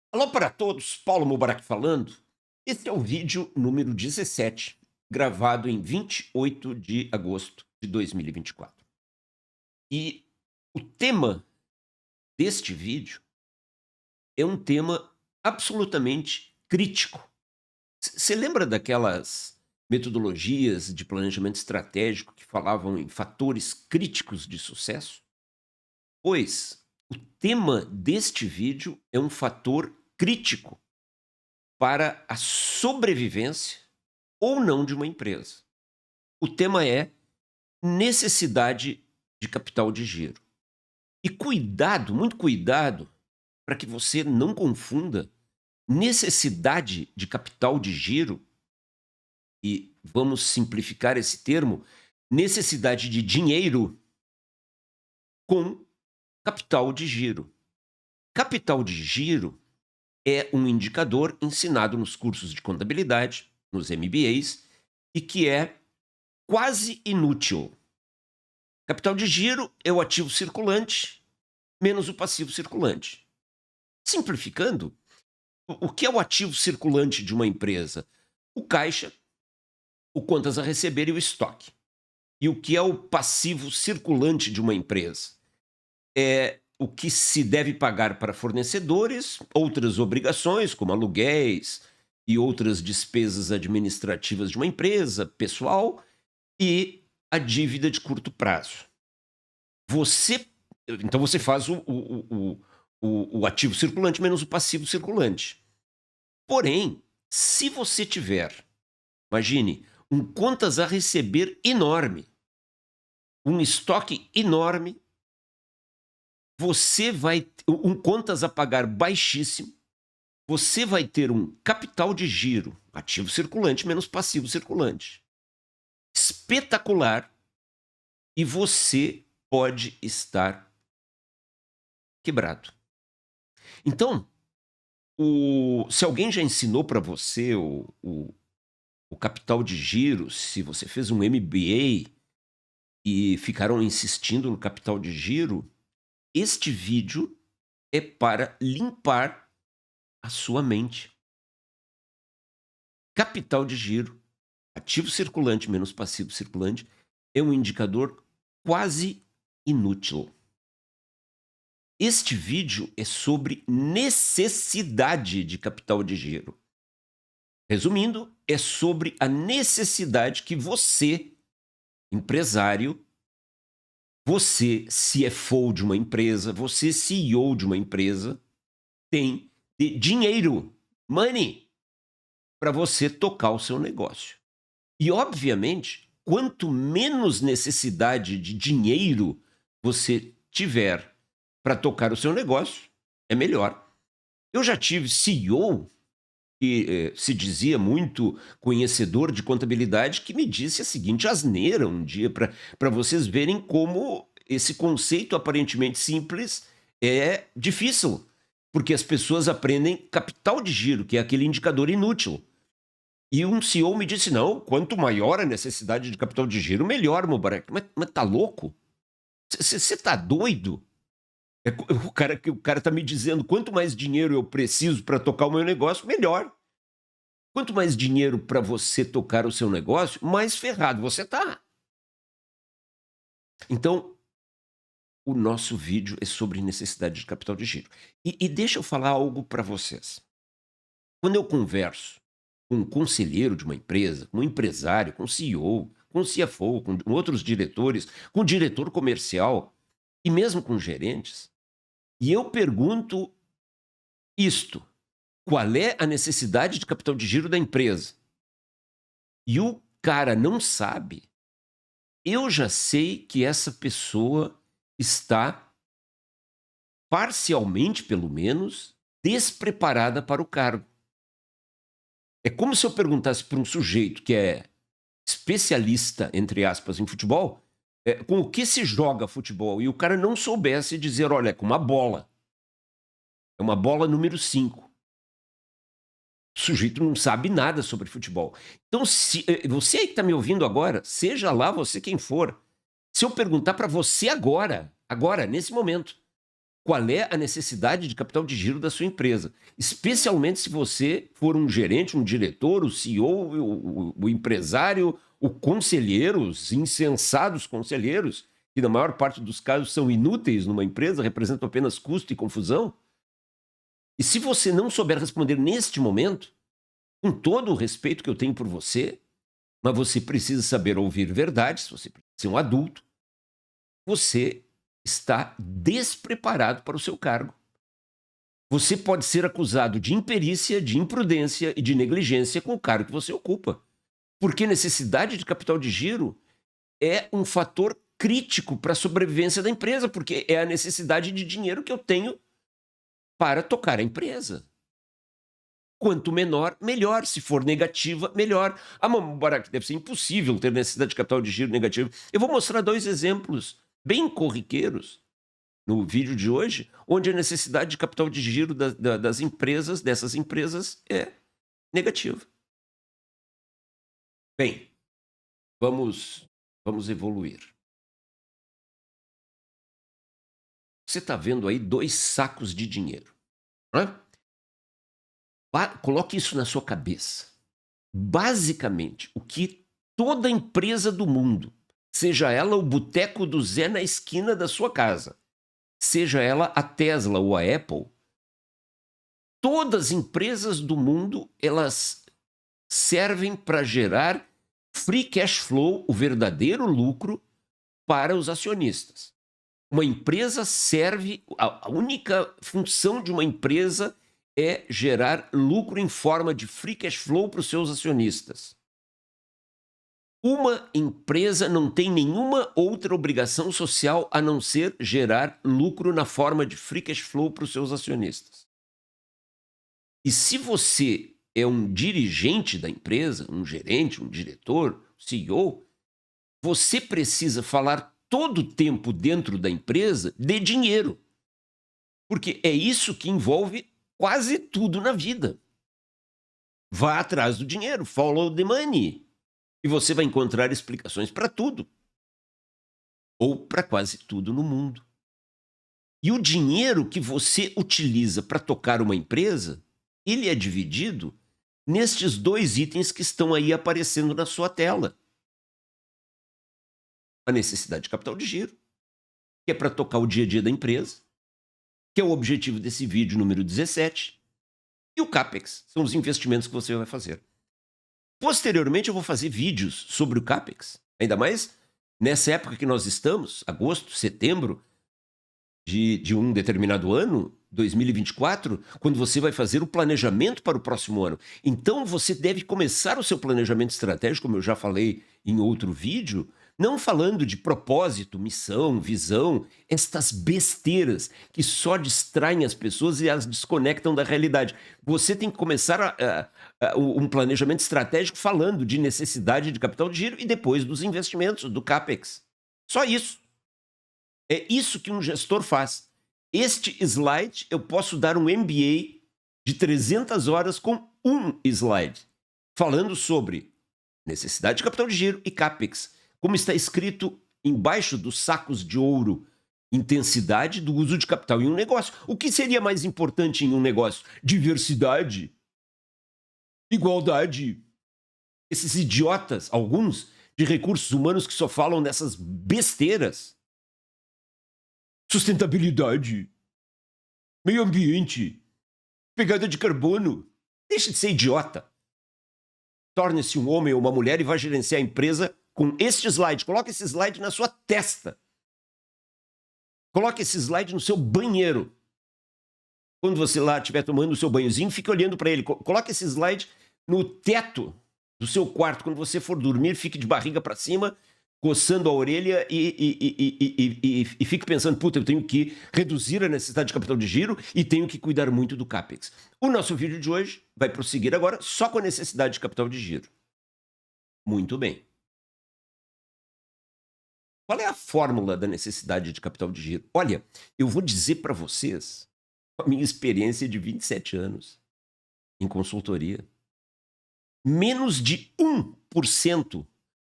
Alô para todos, Paulo Mubarak falando. Esse é o vídeo número 17, gravado em 28 de agosto de 2024. E o tema deste vídeo é um tema absolutamente crítico. Você lembra daquelas metodologias de planejamento estratégico que falavam em fatores críticos de sucesso? Pois o tema deste vídeo é um fator crítico para a sobrevivência ou não de uma empresa. O tema é necessidade de capital de giro. E cuidado, muito cuidado, para que você não confunda necessidade de capital de giro, e vamos simplificar esse termo, necessidade de dinheiro com capital de giro. Capital de giro é um indicador ensinado nos cursos de contabilidade, nos MBAs, e que é quase inútil. Capital de giro é o ativo circulante menos o passivo circulante. Simplificando, o que é o ativo circulante de uma empresa? O caixa, o contas a receber e o estoque. E o que é o passivo circulante de uma empresa? É o que se deve pagar para fornecedores, outras obrigações, como aluguéis e outras despesas administrativas de uma empresa, pessoal, e a dívida de curto prazo. Você então você faz o ativo circulante menos o passivo circulante. Porém, se você tiver, imagine, um contas a receber enorme, um estoque enorme, você vai um contas a pagar baixíssimo, você vai ter um capital de giro, ativo circulante menos passivo circulante, espetacular, e você pode estar quebrado. Então, se alguém já ensinou para você o capital de giro, se você fez um MBA e ficaram insistindo no capital de giro, este vídeo é para limpar a sua mente. Capital de giro, ativo circulante menos passivo circulante, é um indicador quase inútil. Este vídeo é sobre necessidade de capital de giro. Resumindo, é sobre a necessidade que você, empresário, você CFO de uma empresa, você CEO de uma empresa, tem de dinheiro, money, para você tocar o seu negócio. E, obviamente, quanto menos necessidade de dinheiro você tiver para tocar o seu negócio, é melhor. Eu já tive CEO que se dizia muito conhecedor de contabilidade, que me disse a seguinte asneira um dia, para vocês verem como esse conceito aparentemente simples é difícil, porque as pessoas aprendem capital de giro, que é aquele indicador inútil. E um CEO me disse: não, quanto maior a necessidade de capital de giro, melhor, Mubarak. Mas tá louco? Você tá doido? O cara tá me dizendo quanto mais dinheiro eu preciso para tocar o meu negócio, melhor. Quanto mais dinheiro para você tocar o seu negócio, mais ferrado você tá. Então, o nosso vídeo é sobre necessidade de capital de giro. E deixa eu falar algo para vocês. Quando eu converso com um conselheiro de uma empresa, com um empresário, com um CEO, com um CFO, com outros diretores, com um diretor comercial e mesmo com gerentes, e eu pergunto isto: qual é a necessidade de capital de giro da empresa? E o cara não sabe, eu já sei que essa pessoa está, parcialmente pelo menos, despreparada para o cargo. É como se eu perguntasse para um sujeito que é especialista, entre aspas, em futebol, com o que se joga futebol, e o cara não soubesse dizer: olha, é com uma bola. É uma bola número 5. O sujeito não sabe nada sobre futebol. Então, se você aí que está me ouvindo agora, seja lá você quem for, se eu perguntar para você agora, nesse momento, qual é a necessidade de capital de giro da sua empresa. Especialmente se você for um gerente, um diretor, o CEO, o empresário, o conselheiro, os insensados conselheiros, que na maior parte dos casos são inúteis numa empresa, representam apenas custo e confusão. E se você não souber responder neste momento, com todo o respeito que eu tenho por você, mas você precisa saber ouvir verdades, você precisa ser um adulto, você está despreparado para o seu cargo. Você pode ser acusado de imperícia, de imprudência e de negligência com o cargo que você ocupa. Porque necessidade de capital de giro é um fator crítico para a sobrevivência da empresa, porque é a necessidade de dinheiro que eu tenho para tocar a empresa. Quanto menor, melhor. Se for negativa, melhor. Ah, Mubarak, deve ser impossível ter necessidade de capital de giro negativo. Eu vou mostrar 2 exemplos bem corriqueiros no vídeo de hoje, onde a necessidade de capital de giro das empresas, dessas empresas, é negativa. Bem, vamos evoluir. Você está vendo aí 2 sacos de dinheiro, né? Coloque isso na sua cabeça. Basicamente, o que toda empresa do mundo, seja ela o boteco do Zé na esquina da sua casa, seja ela a Tesla ou a Apple, todas as empresas do mundo, elas servem para gerar free cash flow, o verdadeiro lucro, para os acionistas. Uma empresa serve, a única função de uma empresa é gerar lucro em forma de free cash flow para os seus acionistas. Uma empresa não tem nenhuma outra obrigação social a não ser gerar lucro na forma de free cash flow para os seus acionistas. E se você é um dirigente da empresa, um gerente, um diretor, CEO, você precisa falar todo o tempo dentro da empresa de dinheiro. Porque é isso que envolve quase tudo na vida. Vá atrás do dinheiro, follow the money. E você vai encontrar explicações para tudo. Ou para quase tudo no mundo. E o dinheiro que você utiliza para tocar uma empresa, ele é dividido nestes 2 itens que estão aí aparecendo na sua tela. A necessidade de capital de giro, que é para tocar o dia a dia da empresa, que é o objetivo desse vídeo número 17, e o CAPEX, são os investimentos que você vai fazer. Posteriormente eu vou fazer vídeos sobre o CAPEX, ainda mais nessa época que nós estamos, agosto, setembro de um determinado ano, 2024, quando você vai fazer o planejamento para o próximo ano. Então você deve começar o seu planejamento estratégico, como eu já falei em outro vídeo, não falando de propósito, missão, visão, estas besteiras que só distraem as pessoas e as desconectam da realidade. Você tem que começar um planejamento estratégico falando de necessidade de capital de giro e depois dos investimentos, do CAPEX. Só isso. É isso que um gestor faz. Este slide, eu posso dar um MBA de 300 horas com um slide, falando sobre necessidade de capital de giro e CAPEX. Como está escrito embaixo dos sacos de ouro, intensidade do uso de capital em um negócio. O que seria mais importante em um negócio? Diversidade? Igualdade? Esses idiotas, alguns, de recursos humanos que só falam dessas besteiras. Sustentabilidade? Meio ambiente? Pegada de carbono? Deixe de ser idiota. Torne-se um homem ou uma mulher e vá gerenciar a empresa com este slide. Coloque esse slide na sua testa. Coloque esse slide no seu banheiro. Quando você lá estiver tomando o seu banhozinho, fique olhando para ele. Coloque esse slide no teto do seu quarto. Quando você for dormir, fique de barriga para cima, coçando a orelha e fique pensando, puta, eu tenho que reduzir a necessidade de capital de giro e tenho que cuidar muito do CAPEX. O nosso vídeo de hoje vai prosseguir agora só com a necessidade de capital de giro. Muito bem. Qual é a fórmula da necessidade de capital de giro? Olha, eu vou dizer para vocês a minha experiência de 27 anos em consultoria. Menos de 1%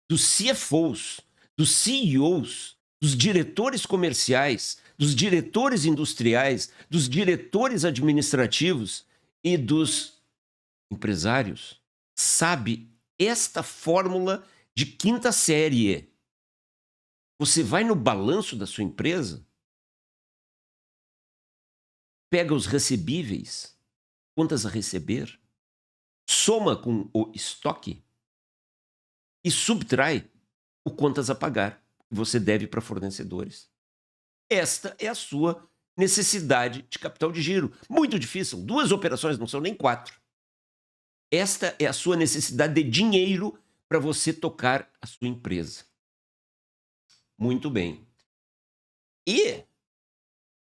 dos CFOs, dos CEOs, dos diretores comerciais, dos diretores industriais, dos diretores administrativos e dos empresários sabe esta fórmula de quinta série. Você vai no balanço da sua empresa, pega os recebíveis, contas a receber, soma com o estoque e subtrai o contas a pagar que você deve para fornecedores. Esta é a sua necessidade de capital de giro. Muito difícil, 2 operações, não são nem 4. Esta é a sua necessidade de dinheiro para você tocar a sua empresa. Muito bem. E,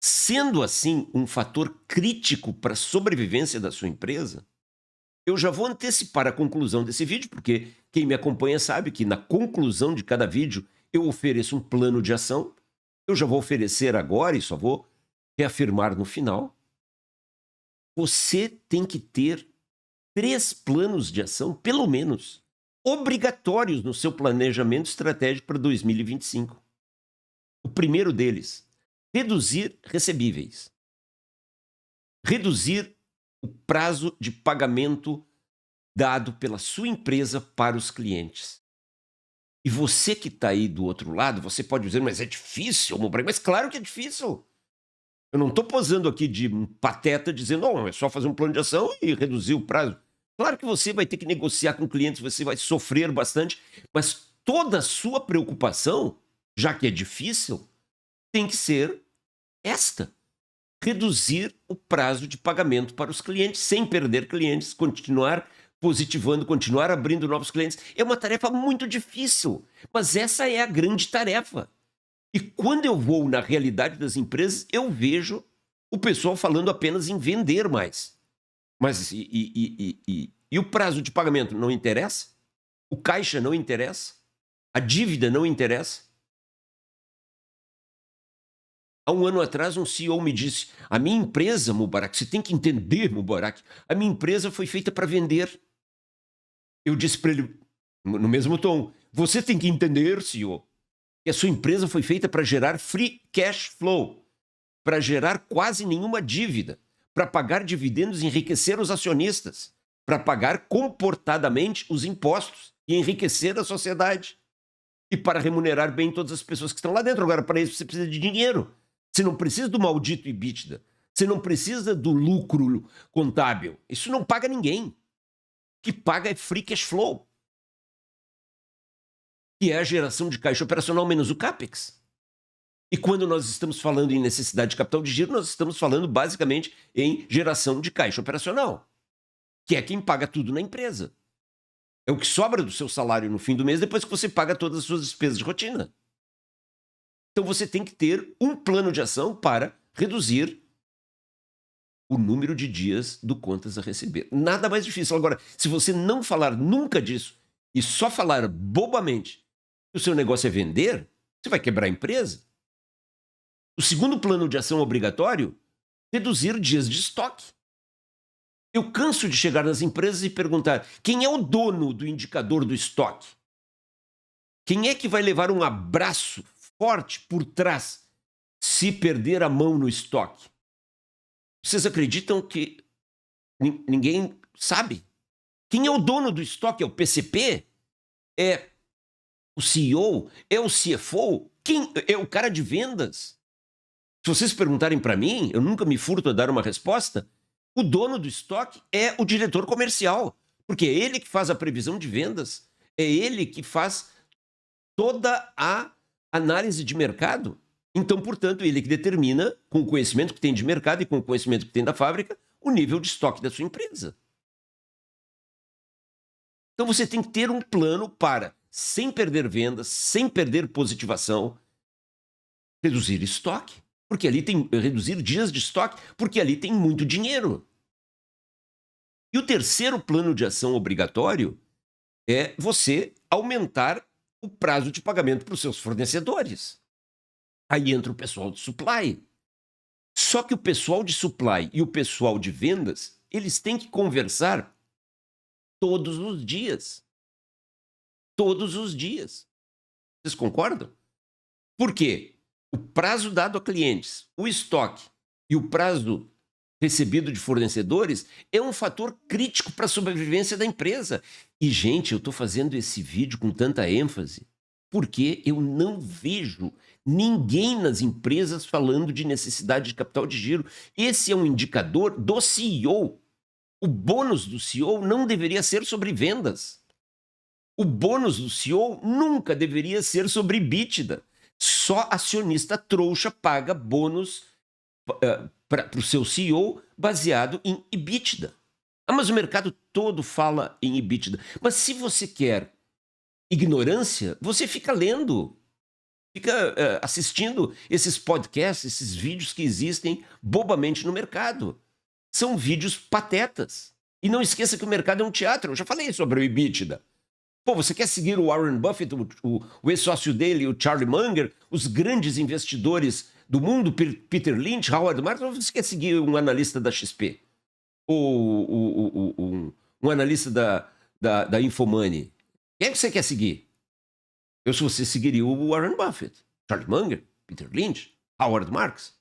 sendo assim um fator crítico para a sobrevivência da sua empresa, eu já vou antecipar a conclusão desse vídeo, porque quem me acompanha sabe que na conclusão de cada vídeo eu ofereço um plano de ação. Eu já vou oferecer agora e só vou reafirmar no final. Você tem que ter 3 planos de ação, pelo menos, obrigatórios no seu planejamento estratégico para 2025. O primeiro deles, reduzir recebíveis. Reduzir o prazo de pagamento dado pela sua empresa para os clientes. E você que está aí do outro lado, você pode dizer, mas é difícil, mas claro que é difícil. Eu não estou posando aqui de um pateta dizendo, não, é só fazer um plano de ação e reduzir o prazo. Claro que você vai ter que negociar com clientes, você vai sofrer bastante, mas toda a sua preocupação, já que é difícil, tem que ser esta. Reduzir o prazo de pagamento para os clientes, sem perder clientes, continuar positivando, continuar abrindo novos clientes. É uma tarefa muito difícil, mas essa é a grande tarefa. E quando eu vou na realidade das empresas, eu vejo o pessoal falando apenas em vender mais. Mas e o prazo de pagamento não interessa? O caixa não interessa? A dívida não interessa? Há um ano atrás, um CEO me disse, a minha empresa, Mubarak, você tem que entender, Mubarak, a minha empresa foi feita para vender. Eu disse para ele, no mesmo tom, você tem que entender, CEO, que a sua empresa foi feita para gerar free cash flow, para gerar quase nenhuma dívida, para pagar dividendos e enriquecer os acionistas, para pagar comportadamente os impostos e enriquecer a sociedade, e para remunerar bem todas as pessoas que estão lá dentro. Agora, para isso você precisa de dinheiro. Você não precisa do maldito EBITDA. Você não precisa do lucro contábil. Isso não paga ninguém. O que paga é free cash flow, que é a geração de caixa operacional menos o CAPEX. E quando nós estamos falando em necessidade de capital de giro, nós estamos falando basicamente em geração de caixa operacional, que é quem paga tudo na empresa. É o que sobra do seu salário no fim do mês depois que você paga todas as suas despesas de rotina. Então você tem que ter um plano de ação para reduzir o número de dias do contas a receber. Nada mais difícil. Agora, se você não falar nunca disso e só falar bobamente que o seu negócio é vender, você vai quebrar a empresa. O segundo plano de ação obrigatório, reduzir dias de estoque. Eu canso de chegar nas empresas e perguntar, quem é o dono do indicador do estoque? Quem é que vai levar um abraço forte por trás se perder a mão no estoque? Vocês acreditam que ninguém sabe? Quem é o dono do estoque? É o PCP? É o CEO? É o CFO? Quem é o cara de vendas? Se vocês perguntarem para mim, eu nunca me furto a dar uma resposta. O dono do estoque é o diretor comercial, porque é ele que faz a previsão de vendas, é ele que faz toda a análise de mercado. Então, portanto, ele que determina, com o conhecimento que tem de mercado e com o conhecimento que tem da fábrica, o nível de estoque da sua empresa. Então, você tem que ter um plano para, sem perder vendas, sem perder positivação, reduzir estoque. Porque ali tem reduzir dias de estoque, porque ali tem muito dinheiro. E o terceiro plano de ação obrigatório é você aumentar o prazo de pagamento para os seus fornecedores. Aí entra o pessoal de supply. Só que o pessoal de supply e o pessoal de vendas, eles têm que conversar todos os dias. Todos os dias. Vocês concordam? Por quê? o prazo dado a clientes, o estoque e o prazo recebido de fornecedores é um fator crítico para a sobrevivência da empresa. E, gente, eu estou fazendo esse vídeo com tanta ênfase porque eu não vejo ninguém nas empresas falando de necessidade de capital de giro. Esse é um indicador do CEO. O bônus do CEO não deveria ser sobre vendas. O bônus do CEO nunca deveria ser sobre EBITDA. Só acionista trouxa paga bônus para o seu CEO baseado em EBITDA. Mas o mercado todo fala em EBITDA. Mas se você quer ignorância, você fica lendo, fica assistindo esses podcasts, esses vídeos que existem bobamente no mercado. São vídeos patetas. E não esqueça que o mercado é um teatro. Eu já falei sobre o EBITDA. Pô, você quer seguir o Warren Buffett, o ex-sócio dele, o Charlie Munger, os grandes investidores do mundo, Peter Lynch, Howard Marks, ou você quer seguir um analista da XP? Ou um analista da Infomoney? Quem é que você quer seguir? Eu, se você seguiria o Warren Buffett, Charlie Munger, Peter Lynch, Howard Marks.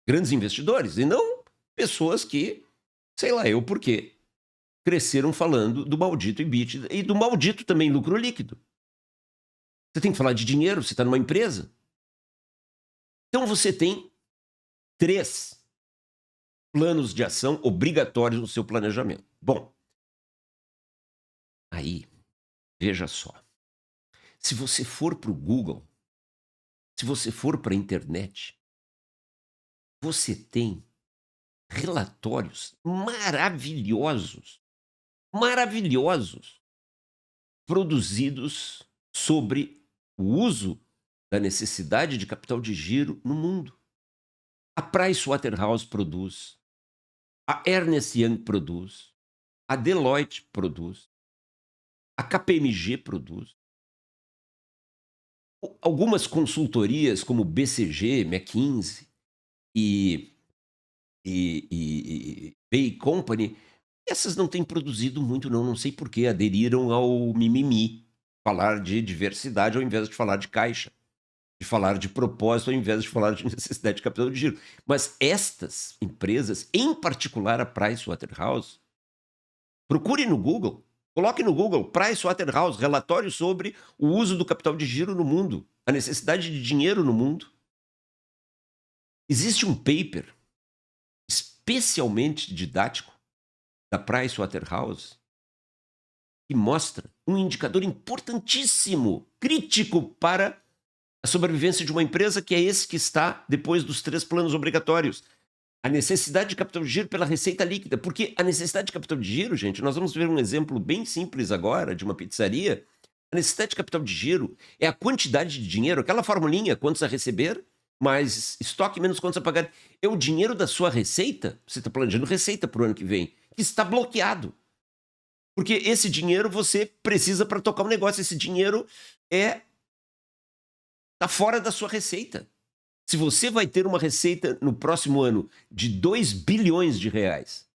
Grandes investidores, e não pessoas que, sei lá eu por quê, cresceram falando do maldito EBITDA e do maldito também lucro líquido. Você tem que falar de dinheiro, você está numa empresa. Então você tem 3 planos de ação obrigatórios no seu planejamento. Bom, aí, veja só. Se você for para o Google, se você for para a internet, você tem relatórios maravilhosos, produzidos sobre o uso da necessidade de capital de giro no mundo. A Pricewaterhouse produz, a Ernst Young produz, a Deloitte produz, a KPMG produz. Algumas consultorias como BCG, McKinsey e Bay Company, essas não têm produzido muito não sei por que aderiram ao mimimi, falar de diversidade ao invés de falar de caixa, de falar de propósito ao invés de falar de necessidade de capital de giro. Mas estas empresas, em particular a Pricewaterhouse, procure no Google, coloque no Google Pricewaterhouse, relatório sobre o uso do capital de giro no mundo, a necessidade de dinheiro no mundo. Existe um paper especialmente didático da Pricewaterhouse que mostra um indicador importantíssimo, crítico para a sobrevivência de uma empresa, que é esse que está depois dos 3 planos obrigatórios. A necessidade de capital de giro pela receita líquida. Porque a necessidade de capital de giro, gente, nós vamos ver um exemplo bem simples agora de uma pizzaria. A necessidade de capital de giro é a quantidade de dinheiro, aquela formulinha, quantos a receber, mais estoque menos quantos a pagar. É o dinheiro da sua receita, você está planejando receita para o ano que vem, que está bloqueado. Porque esse dinheiro você precisa para tocar um negócio, esse dinheiro está fora da sua receita. Se você vai ter uma receita no próximo ano de 2 bilhões de reais,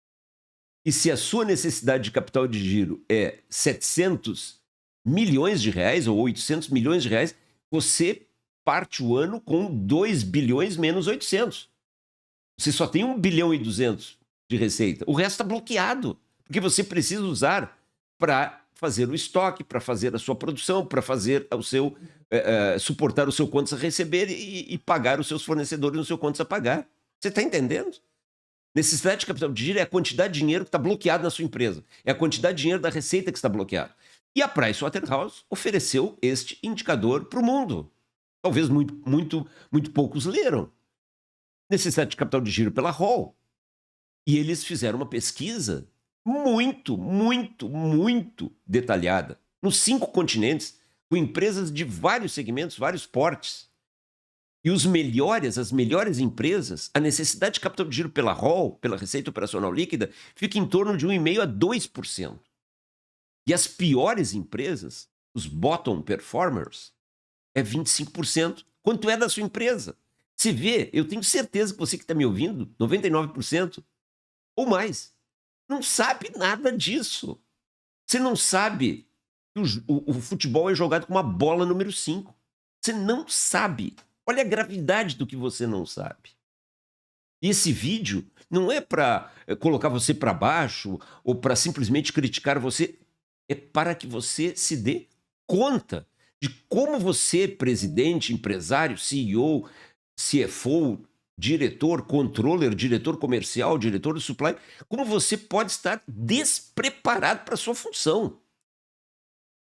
e se a sua necessidade de capital de giro é 700 milhões de reais ou 800 milhões de reais, você parte o ano com 2 bilhões menos 800. Você só tem 1 bilhão e 200 de receita. O resto está bloqueado, porque você precisa usar para fazer o estoque, para fazer a sua produção, para fazer o seu suportar o seu quantos a receber e pagar os seus fornecedores no seu quantos a pagar. Você está entendendo? Necessidade de capital de giro é a quantidade de dinheiro que está bloqueado na sua empresa. É a quantidade de dinheiro da receita que está bloqueado. E a Pricewaterhouse ofereceu este indicador para o mundo. Talvez muito poucos leram. Necessidade de capital de giro pela Hall. E eles fizeram uma pesquisa muito detalhada, nos 5 continentes, com empresas de vários segmentos, vários portes. E as melhores empresas, a necessidade de capital de giro pela Hall, pela receita operacional líquida, fica em torno de 1,5% a 2%. E as piores empresas, os bottom performers, é 25%. Quanto é da sua empresa? Você vê, eu tenho certeza que você que está me ouvindo, 99% ou mais, não sabe nada disso. Você não sabe que o futebol é jogado com uma bola número 5. Você não sabe Olha a gravidade do que você não sabe. E esse vídeo não é para colocar você para baixo ou para simplesmente criticar você, é para que você se dê conta de como você, presidente, empresário, CEO, CFO, diretor, controller, diretor comercial, diretor de supply, como você pode estar despreparado para a sua função.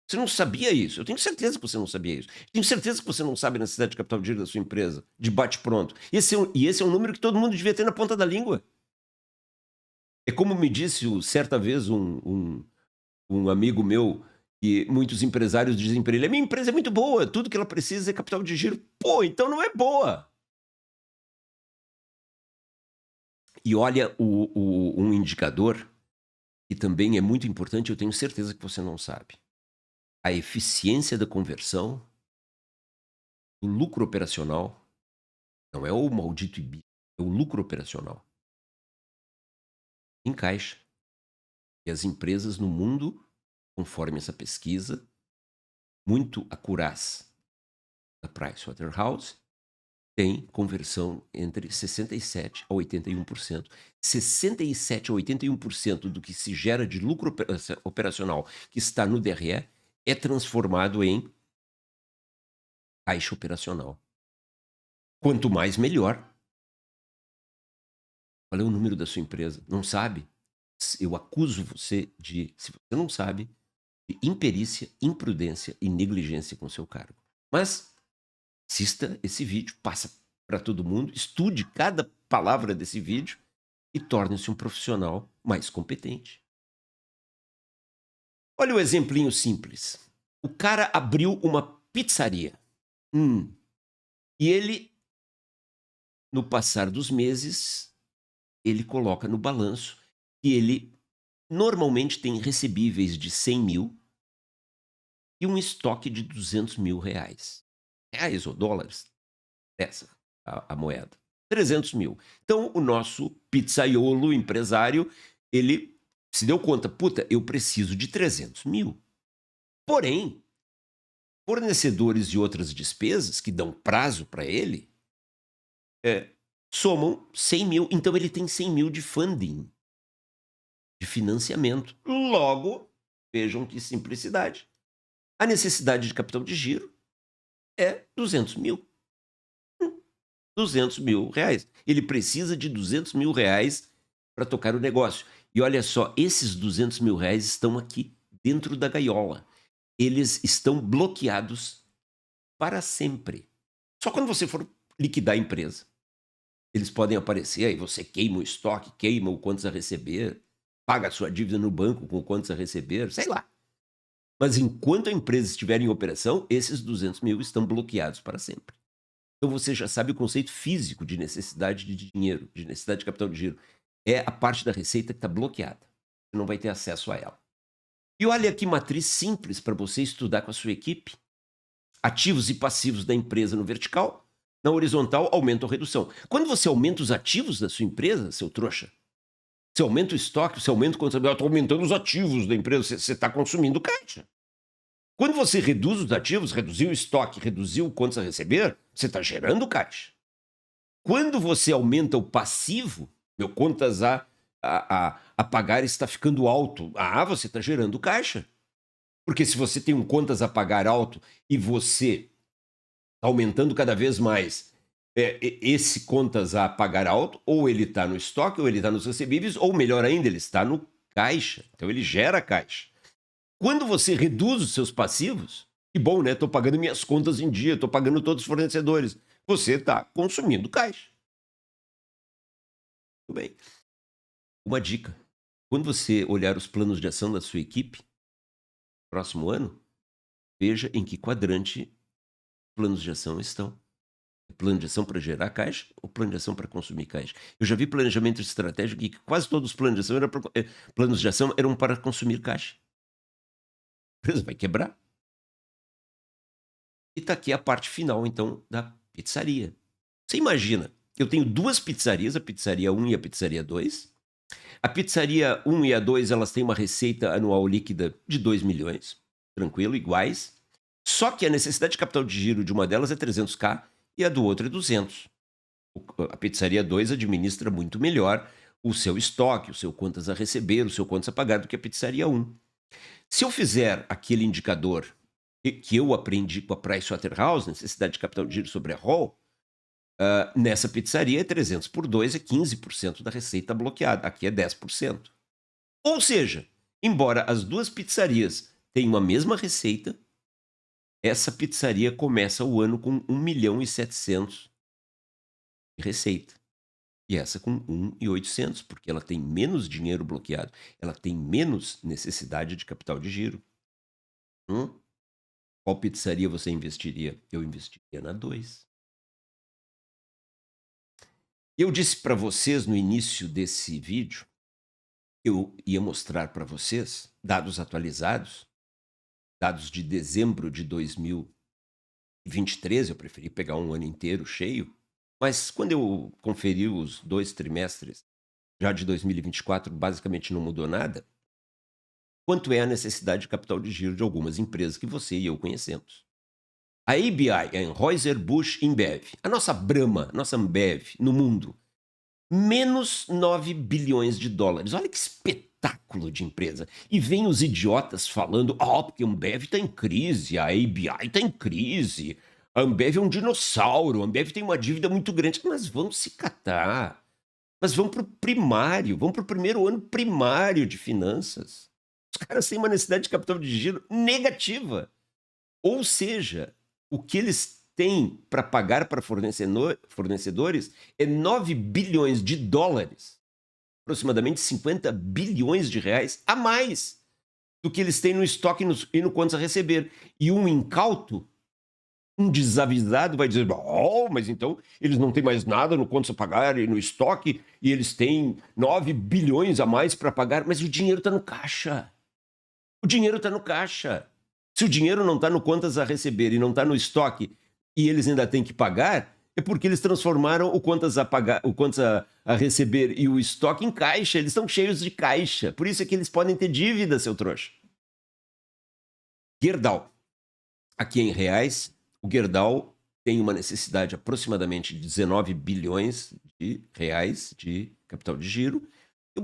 Você não sabia isso. Eu tenho certeza que você não sabia isso. Tenho certeza que você não sabe a necessidade de capital de giro da sua empresa, de bate-pronto. Esse é um número que todo mundo devia ter na ponta da língua. É como me disse certa vez um amigo meu, que muitos empresários dizem para ele: a minha empresa é muito boa, tudo que ela precisa é capital de giro. Pô, então não é boa. E olha um indicador que também é muito importante, eu tenho certeza que você não sabe. A eficiência da conversão, o lucro operacional, não é o maldito IBI, é o lucro operacional. Em caixa. E as empresas no mundo, conforme essa pesquisa, muito acuraz da Pricewaterhouse, tem conversão entre 67% a 81%. 67% a 81% do que se gera de lucro operacional que está no DRE é transformado em caixa operacional. Quanto mais, melhor. Qual é o número da sua empresa? Não sabe? Eu acuso você de, se você não sabe, de imperícia, imprudência e negligência com seu cargo. Mas assista esse vídeo, passa para todo mundo, estude cada palavra desse vídeo e torne-se um profissional mais competente. Olha o exemplinho simples. O cara abriu uma pizzaria. E ele, no passar dos meses, ele coloca no balanço que ele normalmente tem recebíveis de 100 mil e um estoque de 200 mil reais. Reais ou dólares? Essa, a moeda. 300 mil. Então, o nosso pizzaiolo, empresário, ele se deu conta, puta, eu preciso de 300 mil. Porém, fornecedores e outras despesas que dão prazo para ele somam 100 mil. Então, ele tem 100 mil de funding, de financiamento. Logo, vejam que simplicidade. A necessidade de capital de giro é 200 mil. 200 mil reais. Ele precisa de 200 mil reais para tocar o negócio. E olha só, esses 200 mil reais estão aqui dentro da gaiola. Eles estão bloqueados para sempre. Só quando você for liquidar a empresa. Eles podem aparecer, aí você queima o estoque, queima o quantos a receber, paga a sua dívida no banco com quantos a receber, sei lá. Mas enquanto a empresa estiver em operação, esses 200 mil estão bloqueados para sempre. Então você já sabe o conceito físico de necessidade de dinheiro, de necessidade de capital de giro. É a parte da receita que está bloqueada. Você não vai ter acesso a ela. E olha que matriz simples para você estudar com a sua equipe. Ativos e passivos da empresa no vertical, na horizontal, aumento ou redução. Quando você aumenta os ativos da sua empresa, seu trouxa, você aumenta o estoque, você aumenta o contabilidade, está aumentando os ativos da empresa, você está consumindo caixa. Quando você reduz os ativos, reduziu o estoque, reduziu o quantos a receber, você está gerando caixa. Quando você aumenta o passivo, meu contas a pagar está ficando alto, você está gerando caixa. Porque se você tem um contas a pagar alto e você está aumentando cada vez mais esse contas a pagar alto, ou ele está no estoque, ou ele está nos recebíveis, ou melhor ainda, ele está no caixa. Então ele gera caixa. Quando você reduz os seus passivos, que bom, né? Estou pagando minhas contas em dia, estou pagando todos os fornecedores. Você está consumindo caixa. Tudo bem. Uma dica. Quando você olhar os planos de ação da sua equipe, próximo ano, veja em que quadrante planos de ação estão. Plano de ação para gerar caixa ou plano de ação para consumir caixa? Eu já vi planejamento estratégico que quase todos os planos de ação eram para consumir caixa. A empresa vai quebrar. E está aqui a parte final, então, da pizzaria. Você imagina, eu tenho duas pizzarias, a pizzaria 1 e a pizzaria 2. A pizzaria 1 e a 2, elas têm uma receita anual líquida de 2 milhões. Tranquilo, iguais. Só que a necessidade de capital de giro de uma delas é 300k e a do outro é 200. A pizzaria 2 administra muito melhor o seu estoque, o seu contas a receber, o seu contas a pagar do que a pizzaria 1. Se eu fizer aquele indicador que eu aprendi com a Pricewaterhouse, necessidade de capital de giro sobre a Hall, nessa pizzaria 300 por 2 é 15% da receita bloqueada. Aqui é 10%. Ou seja, embora as duas pizzarias tenham a mesma receita, essa pizzaria começa o ano com 1.700.000 de receita. E essa com 1.800.000, porque ela tem menos dinheiro bloqueado. Ela tem menos necessidade de capital de giro. Qual pizzaria você investiria? Eu investiria na 2. Eu disse para vocês no início desse vídeo, eu ia mostrar para vocês dados atualizados, dados de dezembro de 2023, eu preferi pegar um ano inteiro cheio, mas quando eu conferi os 2 trimestres já de 2024, basicamente não mudou nada. Quanto é a necessidade de capital de giro de algumas empresas que você e eu conhecemos? A ABI, a Anheuser-Busch InBev, a nossa Brahma, nossa Ambev no mundo, menos 9 bilhões de dólares. Olha que espetáculo de empresa. E vem os idiotas falando, porque a Ambev está em crise, a ABI está em crise, a Ambev é um dinossauro, a Ambev tem uma dívida muito grande. Mas vamos se catar. Mas vamos para o primário, vamos para o primeiro ano primário de finanças. Os caras têm uma necessidade de capital de giro negativa. Ou seja, o que eles têm para pagar para fornecedores é 9 bilhões de dólares, aproximadamente 50 bilhões de reais a mais do que eles têm no estoque e no quanto a receber. E um incauto, um desavisado vai dizer, mas então eles não têm mais nada no quanto a pagar e no estoque e eles têm 9 bilhões a mais para pagar, mas o dinheiro está no caixa. O dinheiro está no caixa. Se o dinheiro não está no quantas a receber e não está no estoque e eles ainda têm que pagar, é porque eles transformaram o quantas a pagar, o quantas a receber e o estoque em caixa. Eles estão cheios de caixa. Por isso é que eles podem ter dívida, seu trouxa. Gerdau. Aqui em reais, o Gerdau tem uma necessidade aproximadamente de 19 bilhões de reais de capital de giro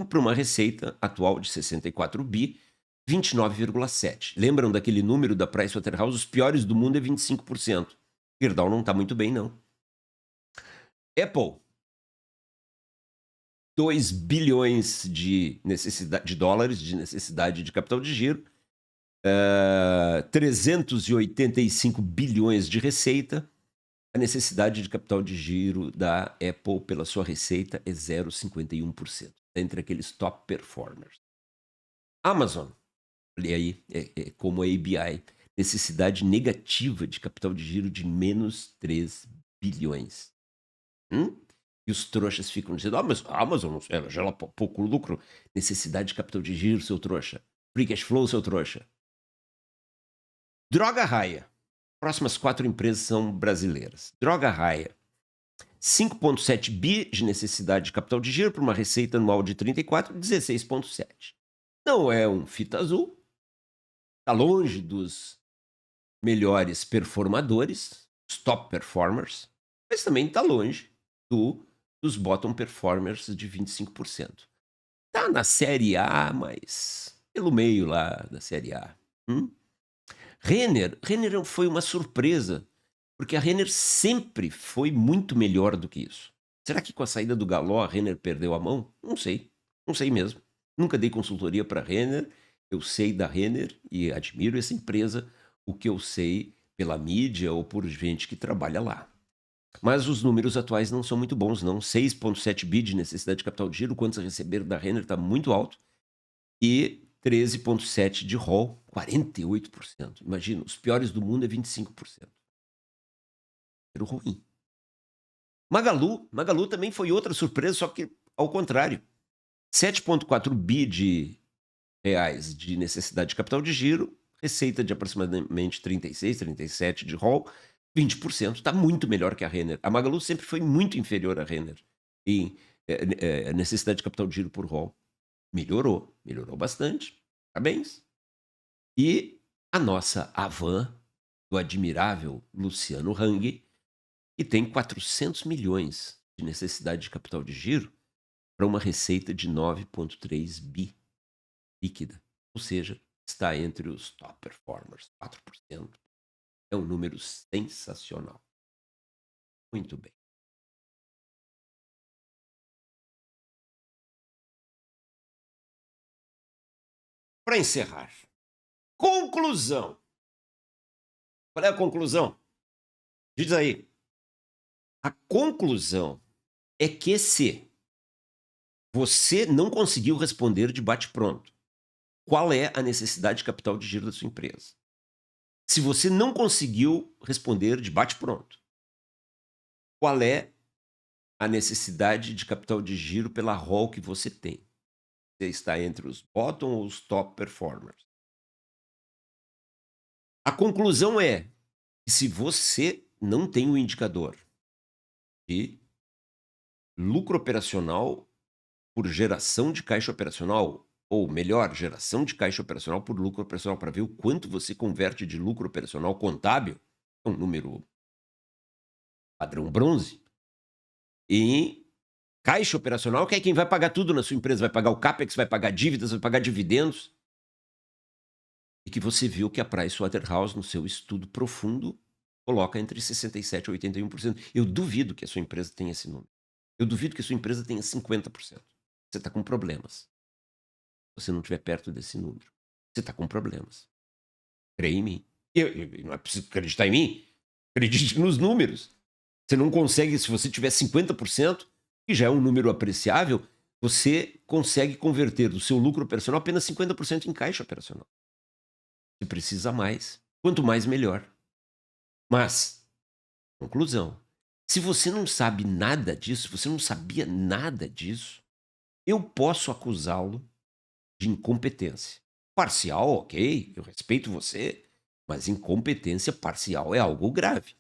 para uma receita atual de 64 bi, 29,7. Lembram daquele número da Pricewaterhouse? Os piores do mundo é 25%. Gerdau não está muito bem, não. Apple, 2 bilhões de dólares de necessidade de capital de giro, 385 bilhões de receita. A necessidade de capital de giro da Apple pela sua receita é 0,51%, entre aqueles top performers. Amazon, olha aí, é como a ABI, necessidade negativa de capital de giro de menos 3 bilhões. E os trouxas ficam dizendo, mas a Amazon ela gera pouco lucro. Necessidade de capital de giro, seu trouxa. Free cash flow, seu trouxa. Droga Raia. Próximas 4 empresas são brasileiras. Droga Raia. 5,7 bi de necessidade de capital de giro para uma receita anual de 34, 16,7. Não é um fita azul. Está longe dos melhores performadores, os top performers, mas também está longe dos bottom performers de 25%. Está na Série A, mas pelo meio lá da Série A. Renner foi uma surpresa, porque a Renner sempre foi muito melhor do que isso. Será que com a saída do Galó a Renner perdeu a mão? Não sei mesmo. Nunca dei consultoria para a Renner, eu sei da Renner e admiro essa empresa, o que eu sei pela mídia ou por gente que trabalha lá. Mas os números atuais não são muito bons, não. 6,7 bi de necessidade de capital de giro, quanto a receber da Renner está muito alto, e 13,7 de ROL, 48%. Imagina, os piores do mundo é 25%. Era ruim. Magalu também foi outra surpresa, só que ao contrário. 7,4 bi de reais de necessidade de capital de giro, receita de aproximadamente 36, 37 de ROL, 20%. Está muito melhor que a Renner. A Magalu sempre foi muito inferior à Renner em necessidade de capital de giro por ROL. Melhorou bastante. Parabéns. E a nossa Avan, do admirável Luciano Hang, e tem 400 milhões de necessidade de capital de giro para uma receita de 9,3 bi líquida. Ou seja, está entre os top performers, 4%. É um número sensacional. Muito bem. Para encerrar, conclusão. Qual é a conclusão? Diz aí. A conclusão é que se você não conseguiu responder de bate-pronto qual é a necessidade de capital de giro da sua empresa, se você não conseguiu responder de bate-pronto qual é a necessidade de capital de giro pela rol que você tem, você está entre os bottom ou os top performers. A conclusão é que se você não tem o indicador de lucro operacional por geração de caixa operacional, ou melhor, geração de caixa operacional por lucro operacional, para ver o quanto você converte de lucro operacional contábil, um número padrão bronze, em caixa operacional, que é quem vai pagar tudo na sua empresa, vai pagar o CAPEX, vai pagar dívidas, vai pagar dividendos, e que você viu que a Pricewaterhouse, no seu estudo profundo, coloca entre 67% e 81%. Eu duvido que a sua empresa tenha esse número. Eu duvido que a sua empresa tenha 50%. Você está com problemas. Se você não estiver perto desse número, você está com problemas. Creia em mim. Não é preciso acreditar em mim. Acredite nos números. Você não consegue, se você tiver 50%, que já é um número apreciável, você consegue converter do seu lucro operacional apenas 50% em caixa operacional. Você precisa mais. Quanto mais, melhor. Mas, conclusão, se você não sabe nada disso, você não sabia nada disso, eu posso acusá-lo de incompetência. Parcial, ok, eu respeito você, mas incompetência parcial é algo grave.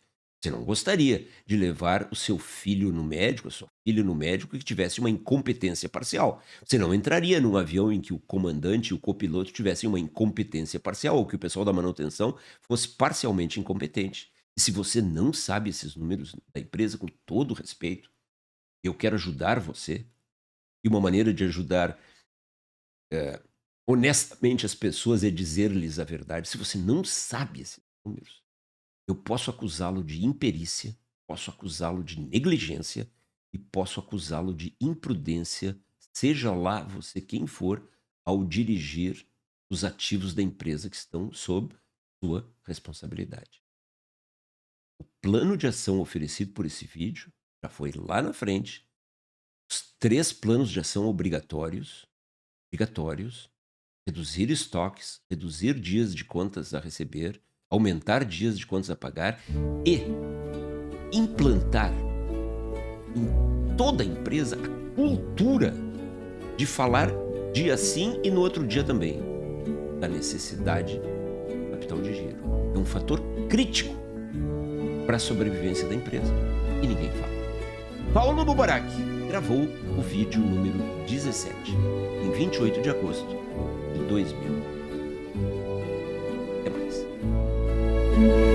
Você não gostaria de levar o seu filho no médico, a sua filha no médico que tivesse uma incompetência parcial. Você não entraria num avião em que o comandante e o copiloto tivessem uma incompetência parcial, ou que o pessoal da manutenção fosse parcialmente incompetente. E se você não sabe esses números da empresa, com todo respeito, eu quero ajudar você. E uma maneira de ajudar honestamente as pessoas é dizer-lhes a verdade. Se você não sabe esses números, eu posso acusá-lo de imperícia, posso acusá-lo de negligência e posso acusá-lo de imprudência, seja lá você quem for, ao dirigir os ativos da empresa que estão sob sua responsabilidade. O plano de ação oferecido por esse vídeo já foi lá na frente. Os 3 planos de ação obrigatórios, reduzir estoques, reduzir dias de contas a receber, aumentar dias de contas a pagar e implantar em toda a empresa a cultura de falar dia sim e no outro dia também da necessidade de capital de giro. É um fator crítico para a sobrevivência da empresa e ninguém fala. Paulo Mubarak gravou o vídeo número 17, em 28 de agosto de 2000. Até mais.